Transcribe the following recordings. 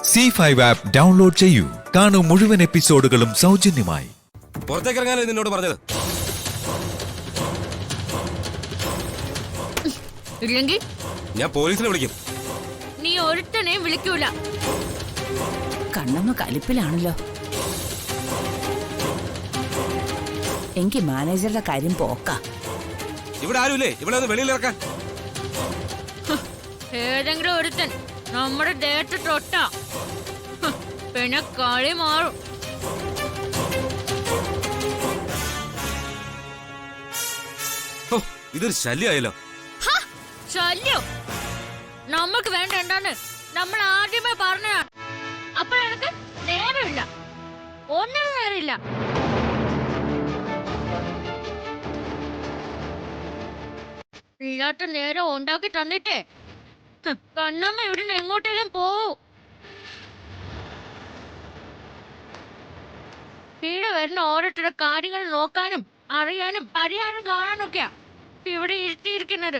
C5 app download ചെയ്യൂ. കാണൂ മുഴുവൻ എപ്പിസോഡുകളും സൗജന്യമായി. പുറത്തേക്ക് ഇറങ്ങാനല്ലേ നിന്നോട് പറഞ്ഞത്? ഇല്ലെങ്കിൽ ഞാൻ പോലീസിനെ വിളിക്കും. നീ ഒരുത്തനെയും വിളിക്കൂല. കണ്ണമ്മ കലിപ്പിലാണല്ലോ. എനിക്ക് മാനേജറുടെ കാര്യം പോക്ക. ഇവിടെ ആരുമില്ലേ? ഇവിടെ ഒന്ന് വെളിയിൽ ഇറക്കാൻ. ഏതെങ്കിലും ഒരുത്തൻ നമ്മുടെ ദേഹത്ത് തൊട്ട പിന്നെ കളി മാറും. ഇതൊരു ശല്യമായല്ലോ. ശല്യം നമ്മൾക്ക് വേണ്ട എന്താന്ന് നമ്മൾ ആദ്യമേ പറഞ്ഞതാണ്. അപ്പോൾ എനിക്ക് നേരമില്ല, ഒന്നിനും നേരമില്ല. ഇല്ലാത്ത നേരം ഉണ്ടാക്കി തന്നിട്ടേ കണ്ണമ്മ ഇവിടുന്ന് എങ്ങോട്ടേലും പോവൂ. ഇവിടെ വരുന്ന ഓരോരുത്തരുടെ കാര്യങ്ങൾ നോക്കാനും അറിയാനും പരിഹാരം കാണാനൊക്കെയാ ഇവിടെ ഇരുത്തിയിരിക്കുന്നത്.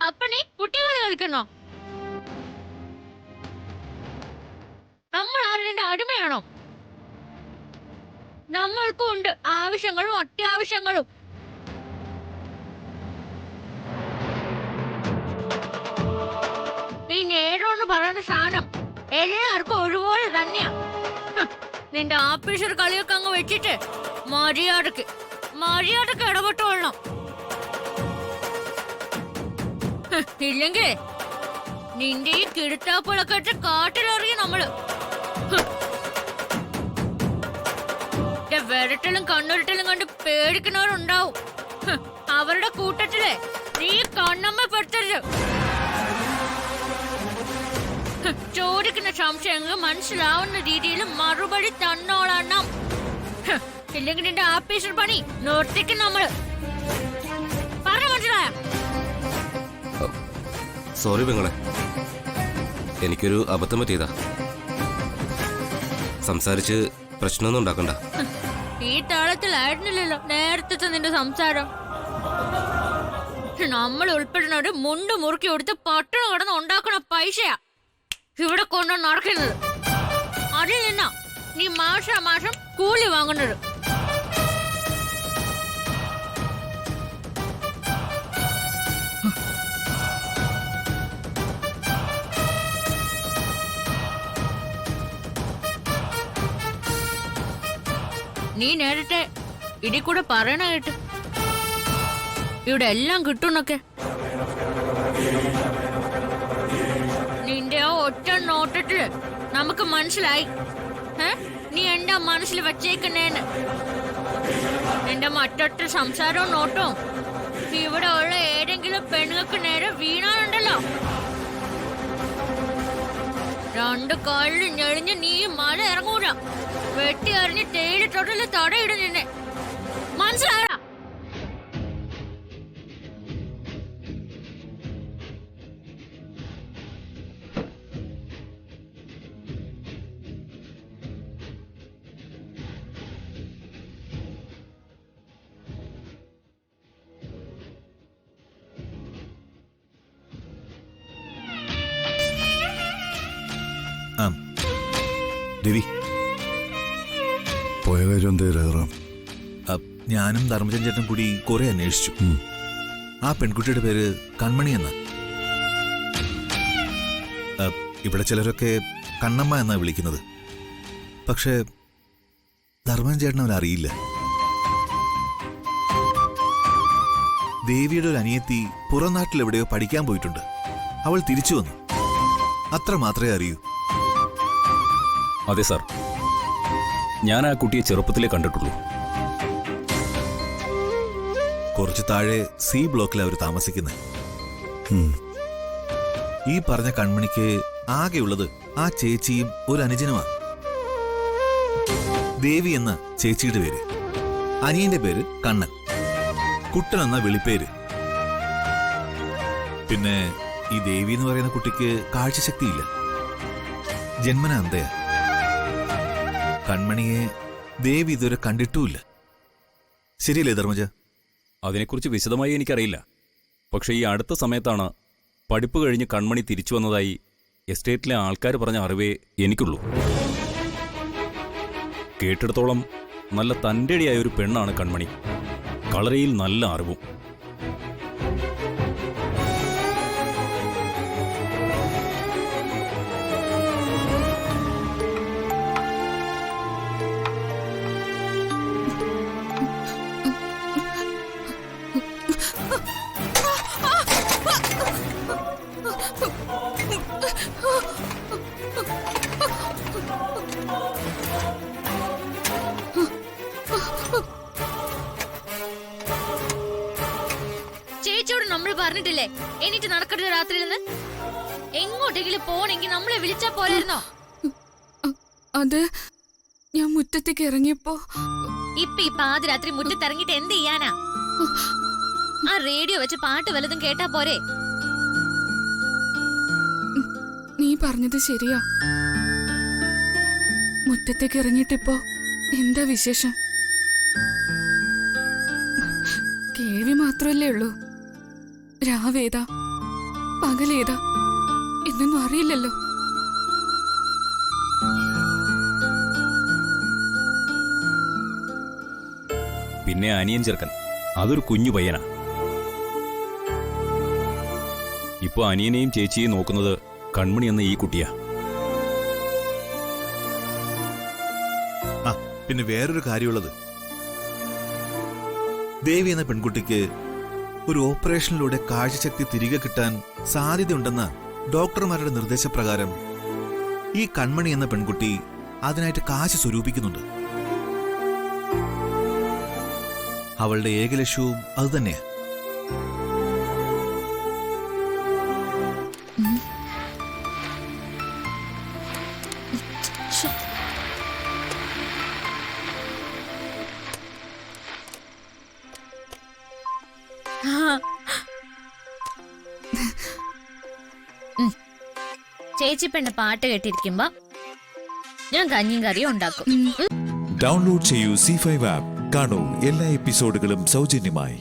അപ്പൊ നീ കുട്ടികൾ കളിക്കുന്നോ? നമ്മൾ ആരുടെ അടിമയാണോ? നമ്മൾക്കും ഉണ്ട് ആവശ്യങ്ങളും അത്യാവശ്യങ്ങളും. ഈ നേരോന്ന് പറയുന്ന സാധനം എല്ലാവർക്കും ഒരുപോലെ തന്നെയാ. നിന്റെ ആഫീസർ കളിയൊക്കെ അങ്ങ് വെച്ചിട്ട് മര്യാദക്ക് ഇടപെട്ടോളണം. ഇല്ലെങ്കിൽ നിന്റെ ഈ കിടുത്താപ്പുകളൊക്കെ ഇട്ട് കാട്ടിലെറിയ നമ്മള്. വിരട്ടലും കണ്ണുരുട്ടലും കണ്ട് പേടിക്കുന്നവരുണ്ടാവും. അവരുടെ കൂട്ടത്തില് നീ കണ്ണമ്മ പെടുത്തരുത്. ചോദിക്കുന്ന സംശയങ്ങൾ മനസ്സിലാവുന്ന രീതിയിൽ മറുപടി തന്നോളണം. ഇല്ലെങ്കിൽ നിന്റെ ആഫീസർ പണി നിർത്തിക്കും നമ്മള്. പറഞ്ഞ മനസ്സിലായ? സോറി പെങ്ങളെ, എനിക്കൊരു അബദ്ധം പറ്റിയതാ. സംസാരിച്ച് പ്രശ്നമൊന്നും ഉണ്ടാക്കണ്ട. ഈ താളത്തിലായിരുന്നില്ലല്ലോ നേരത്തെ നിന്റെ സംസാരം. നമ്മൾ ഉൾപ്പെടുന്നവര് മുണ്ട് മുറുക്കി കൊടുത്ത് പട്ടണ കടന്ന് ഉണ്ടാക്കണ പൈസയാ ഇവിടെ കൊണ്ടു നടക്കുന്നത്. അതിൽ നിന്നാ നീ മാസം കൂലി വാങ്ങുന്നത്. നീ നേരത്തെ ഇടി കൂടെ പറയണ കേട്ട് ഇവിടെ എല്ലാം കിട്ടുന്നൊക്കെ. നിന്റെ ആ ഒറ്റ നോട്ടത്തില് നമുക്ക് മനസ്സിലായി നീ എന്താ മനസ്സിൽ വച്ചേക്കുന്നേന്ന്. നിന്റെ മറ്റൊറ്റ സംസാരവും നോട്ടവും ഇവിടെ ഉള്ള ഏതെങ്കിലും പെണ്ണുങ്ങൾക്ക് നേരെ വീണാനുണ്ടല്ലോ, രണ്ട് കാലിൽ ഞെളിഞ്ഞ് നീ മല ഇറങ്ങൂല. വെട്ടി അറിഞ്ഞ് തേയിലത്തോട്ടില് തടയിടും നിന്നെ. മനസ്സിലായടാ? രവി പോയ കാര്യം എന്തേലും ഞാനും ധർമ്മജൻ ചേട്ടനും കൂടി കുറെ അന്വേഷിച്ചു. ആ പെൺകുട്ടിയുടെ പേര് കൺമണി എന്ന. ഇവിടെ ചിലരൊക്കെ കണ്ണമ്മ എന്നാ വിളിക്കുന്നത്. പക്ഷേ ധർമ്മജൻ ചേട്ടൻ അവരറിയില്ല. ദേവിയുടെ ഒരു അനിയത്തി പുറം നാട്ടിൽ എവിടെയോ പഠിക്കാൻ പോയിട്ടുണ്ട്. അവൾ തിരിച്ചു വന്നു. അത്ര മാത്രമേ അറിയൂ. അതെ സാർ, ഞാൻ ആ കുട്ടിയെ ചെറുപ്പത്തിലേ കണ്ടിട്ടുള്ളൂ. കുറച്ച് താഴെ സി ബ്ലോക്കിൽ അവർ താമസിക്കുന്നത്. ഈ പറഞ്ഞ കൺമണിക്ക് ആകെയുള്ളത് ആ ചേച്ചിയും ഒരു അനുജനുമാണ്. ദേവി എന്ന ചേച്ചിയുടെ പേര്, അനിയന്റെ പേര് കണ്ണൻ, കുട്ടൻ എന്ന വിളിപ്പേര്. പിന്നെ ഈ ദേവി എന്ന് പറയുന്ന കുട്ടിക്ക് കാഴ്ചശക്തിയില്ല, ജന്മന അന്ധയാ. കൺമണിയെ ദേവി ഇതുവരെ കണ്ടിട്ടുമില്ല. ശരിയല്ലേ ധർമ്മജ? അതിനെക്കുറിച്ച് വിശദമായി എനിക്കറിയില്ല. പക്ഷെ ഈ അടുത്ത സമയത്താണ് പഠിപ്പ് കഴിഞ്ഞ് കൺമണി തിരിച്ചു വന്നതായി എസ്റ്റേറ്റിലെ ആൾക്കാർ പറഞ്ഞ അറിവേ എനിക്കുള്ളൂ. കേട്ടിടത്തോളം നല്ല തൻ്റെടിയായ ഒരു പെണ്ണാണ് കൺമണി. കളരിയിൽ നല്ല അറിവും. ചേച്ചിയോട് നമ്മൾ പറഞ്ഞിട്ടില്ലേ എന്നിട്ട് നടക്കരുത് രാത്രിയിൽ നിന്ന്? എങ്ങോട്ടെങ്കിലും പോണെങ്കി നമ്മളെ വിളിച്ചാ പോരായിരുന്നോ? അത് ഞാൻ മുറ്റത്തേക്ക് ഇറങ്ങിയപ്പോ ഇപ്പൊ ഈ പാതിരാത്രി മുറ്റത്തിറങ്ങിട്ട് എന്ത് ചെയ്യാനാ? ആ റേഡിയോ വെച്ച് പാട്ട് വല്ലതും കേട്ടാ പോരെ? നീ പറഞ്ഞത് ശരിയാ. മുറ്റത്തേക്ക് ഇറങ്ങിയിട്ടിപ്പോ എന്താ വിശേഷം? കേൾവി മാത്രല്ലേ ഉള്ളൂ. രാവേതാ പകലേതാ എന്നൊന്നും അറിയില്ലല്ലോ. പിന്നെ അനിയൻ ചെറുക്കൻ, അതൊരു കുഞ്ഞു പയ്യനാ. ഇപ്പൊ അനിയനെയും ചേച്ചിയെയും നോക്കുന്നത് കൺമണി എന്ന ഈ കുട്ടിയാ. ആ പിന്നെ വേറൊരു കാര്യമുള്ളത്, ദേവി എന്ന പെൺകുട്ടിക്ക് ഒരു ഓപ്പറേഷനിലൂടെ കാഴ്ചശക്തി തിരികെ കിട്ടാൻ സാധ്യതയുണ്ടെന്ന ഡോക്ടർമാരുടെ നിർദ്ദേശപ്രകാരം ഈ കൺമണി എന്ന പെൺകുട്ടി അതിനായിട്ട് കാശ് സ്വരൂപിക്കുന്നുണ്ട്. അവളുടെ ഏക ലക്ഷ്യവും അതുതന്നെയാ. ചേച്ചി പെണ്ണ് പാട്ട് കേട്ടിരിക്കുമ്പോ ഞാൻ കഞ്ഞിയും കറിയും ഉണ്ടാക്കും. ഡൗൺലോഡ് ചെയ്യൂ C5 ആപ്പ്. കാണൂ എല്ലാ എപ്പിസോഡുകളും സൗജന്യമായി.